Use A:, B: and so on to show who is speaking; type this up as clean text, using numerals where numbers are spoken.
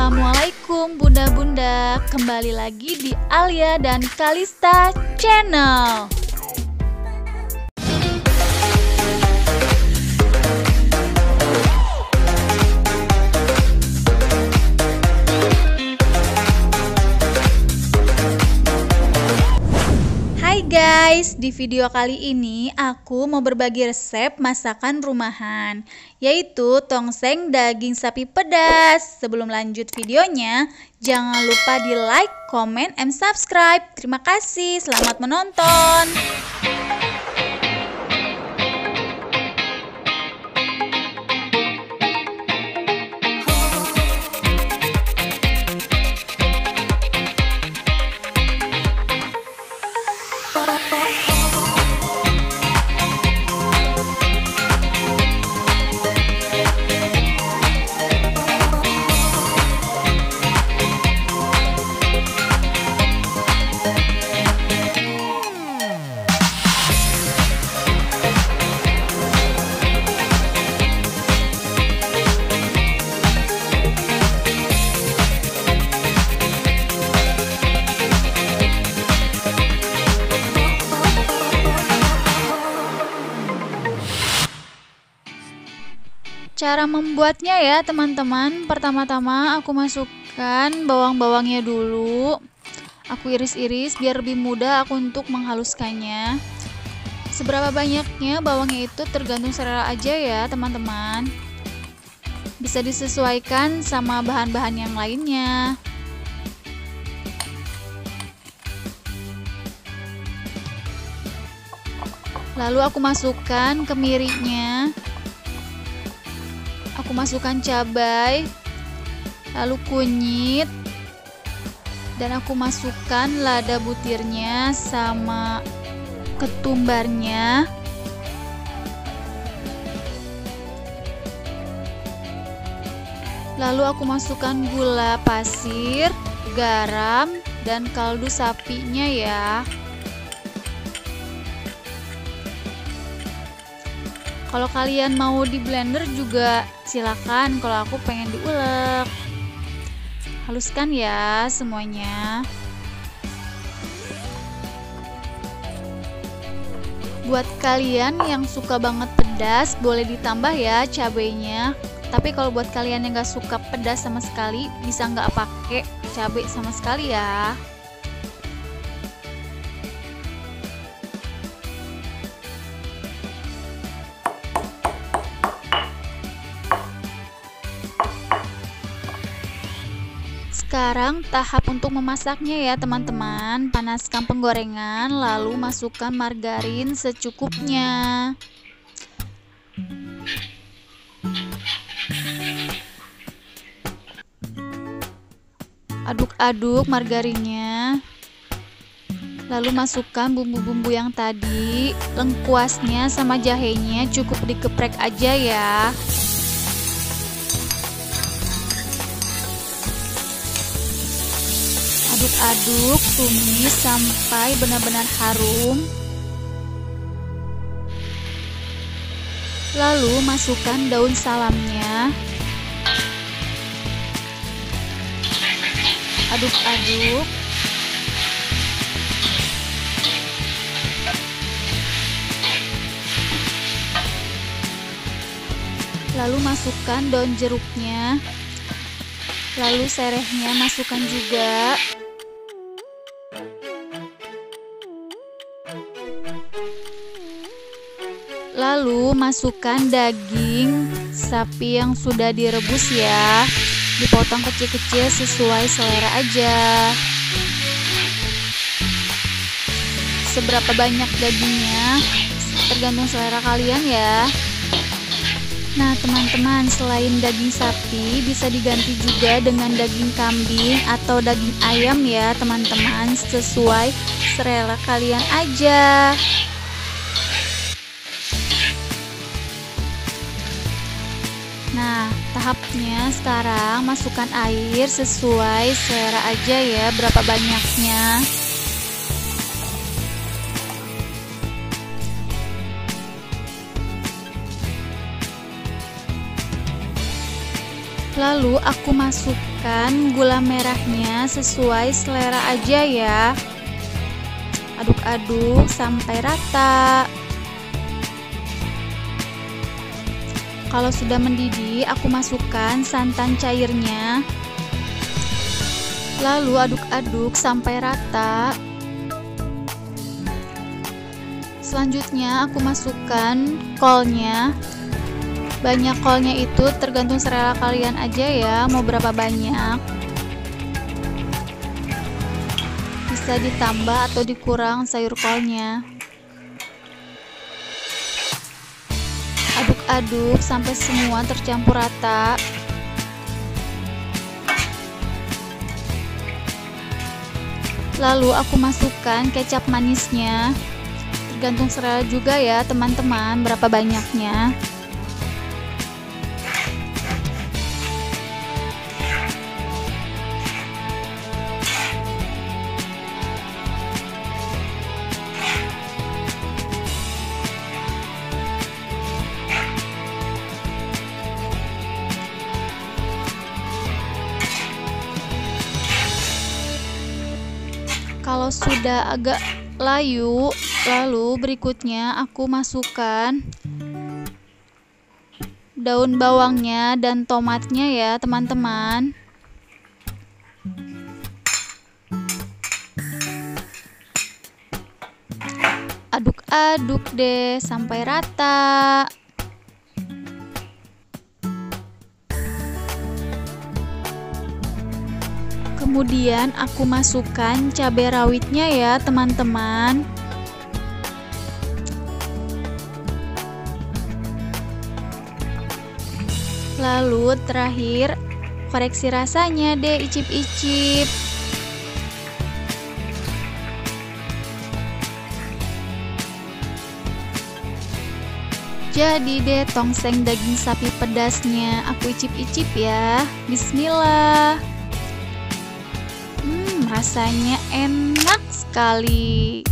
A: Assalamualaikum bunda-bunda, kembali lagi di Alia dan Kalista Channel. Hai guys, di video kali ini aku mau berbagi resep masakan rumahan, yaitu tongseng daging sapi pedas. Sebelum lanjut videonya, jangan lupa di like, comment, and subscribe. Terima kasih, selamat menonton. Cara membuatnya ya teman-teman, pertama-tama aku masukkan bawang-bawangnya dulu. Aku iris-iris biar lebih mudah aku untuk menghaluskannya. Seberapa banyaknya bawangnya itu tergantung selera aja ya teman-teman. Bisa disesuaikan sama bahan-bahan yang lainnya. Lalu aku masukkan kemirinya. Aku masukkan cabai, lalu kunyit, dan aku masukkan lada butirnya sama ketumbarnya. Lalu aku masukkan gula pasir, garam, dan kaldu sapinya ya. Kalau kalian mau di blender juga silakan, kalau aku pengen diulek. Haluskan ya semuanya. Buat kalian yang suka banget pedas, boleh ditambah ya cabenya. Tapi kalau buat kalian yang gak suka pedas sama sekali, bisa nggak pakai cabai sama sekali ya. Sekarang tahap untuk memasaknya ya teman-teman. Panaskan penggorengan, lalu masukkan margarin secukupnya. Aduk-aduk margarinnya. Lalu masukkan bumbu-bumbu yang tadi. Lengkuasnya sama jahenya cukup dikeprek aja ya. Aduk-aduk, tumis sampai benar-benar harum. Lalu masukkan daun salamnya. Aduk-aduk. Lalu masukkan daun jeruknya. Lalu serehnya masukkan juga. Lalu masukkan daging sapi yang sudah direbus ya. Dipotong kecil-kecil sesuai selera aja. Seberapa banyak dagingnya tergantung selera kalian ya. Nah teman-teman, selain daging sapi bisa diganti juga dengan daging kambing atau daging ayam ya teman-teman, sesuai selera kalian aja. Nah, tahapnya sekarang masukkan air sesuai selera aja ya, berapa banyaknya. Lalu aku masukkan gula merahnya sesuai selera aja ya. Aduk-aduk sampai rata. Kalau sudah mendidih, aku masukkan santan cairnya. Lalu aduk-aduk sampai rata. Selanjutnya aku masukkan kolnya. Banyak kolnya itu tergantung selera kalian aja ya, mau berapa banyak. Bisa ditambah atau dikurang sayur kolnya. Aduk-aduk sampai semua tercampur rata. Lalu aku masukkan kecap manisnya. Tergantung selera juga ya teman-teman, berapa banyaknya. Kalau sudah agak layu, lalu berikutnya aku masukkan daun bawangnya dan tomatnya ya teman-teman. Aduk-aduk deh sampai rata. Kemudian aku masukkan cabai rawitnya ya teman-teman. Lalu terakhir koreksi rasanya deh, icip-icip. Jadi deh tongseng daging sapi pedasnya aku icip-icip ya. Bismillah. Rasanya enak sekali.